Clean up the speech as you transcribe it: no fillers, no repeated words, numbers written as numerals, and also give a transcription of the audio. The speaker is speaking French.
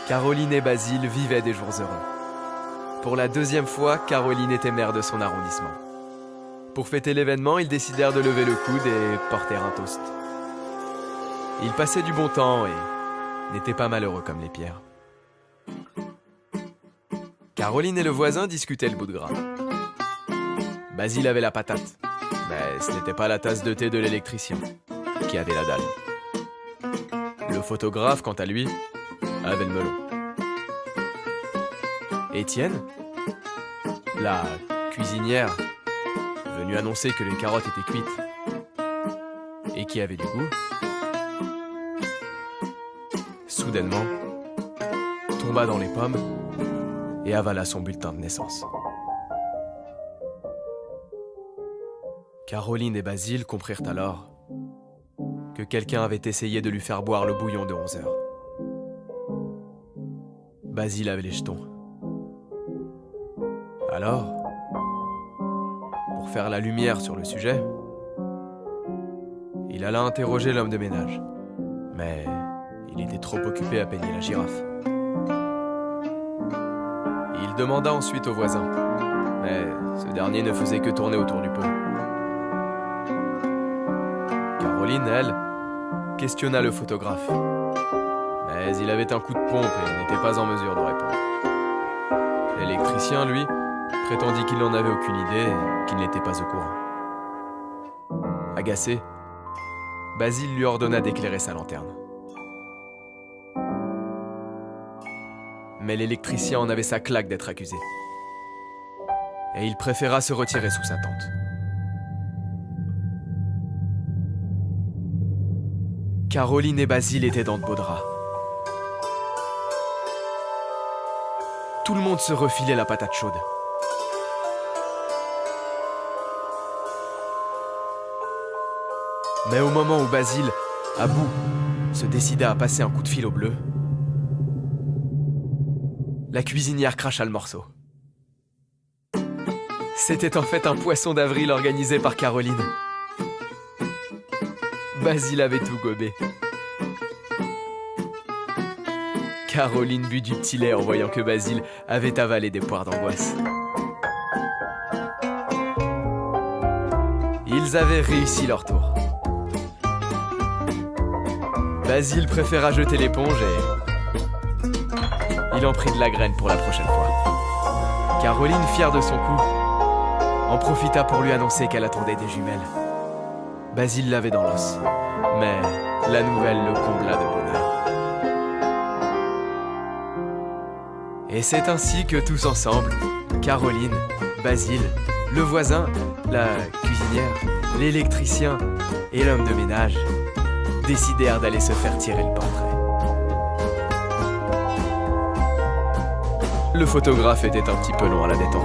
Caroline et Basile vivaient des jours heureux. Pour la deuxième fois, Caroline était maire de son arrondissement. Pour fêter l'événement, ils décidèrent de lever le coude et porter un toast. Ils passaient du bon temps et n'étaient pas malheureux comme les pierres. Caroline et le voisin discutaient le bout de gras. Basile avait la patate, mais ce n'était pas la tasse de thé de l'électricien, qui avait la dalle. Le photographe, quant à lui, avait le melon. Étienne, la cuisinière, venue annoncer que les carottes étaient cuites et qui avait du goût, soudainement, tomba dans les pommes et avala son bulletin de naissance. Caroline et Basile comprirent alors que quelqu'un avait essayé de lui faire boire le bouillon de 11 heures. Basile avait les jetons. Alors, pour faire la lumière sur le sujet, il alla interroger l'homme de ménage. Mais il était trop occupé à peigner la girafe. Il demanda ensuite au voisin, mais ce dernier ne faisait que tourner autour du pot. Caroline, elle, questionna le photographe. Mais il avait un coup de pompe et n'était pas en mesure de répondre. L'électricien, lui, prétendit qu'il n'en avait aucune idée et qu'il n'était pas au courant. Agacé, Basile lui ordonna d'éclairer sa lanterne. Mais l'électricien en avait sa claque d'être accusé. Et il préféra se retirer sous sa tente. Caroline et Basile étaient dans de beaux draps. Tout le monde se refilait la patate chaude. Mais au moment où Basile, à bout, se décida à passer un coup de fil au bleu, la cuisinière cracha le morceau. C'était en fait un poisson d'avril organisé par Caroline. Basile avait tout gobé. Caroline but du petit lait en voyant que Basile avait avalé des poires d'angoisse. Ils avaient réussi leur tour. Basile préféra jeter l'éponge et il en prit de la graine pour la prochaine fois. Caroline, fière de son coup, en profita pour lui annoncer qu'elle attendait des jumelles. Basile l'avait dans l'os, mais la nouvelle le combla de bonheur. Et c'est ainsi que tous ensemble, Caroline, Basile, le voisin, la cuisinière, l'électricien et l'homme de ménage décidèrent d'aller se faire tirer le portrait. Le photographe était un petit peu long à la détente.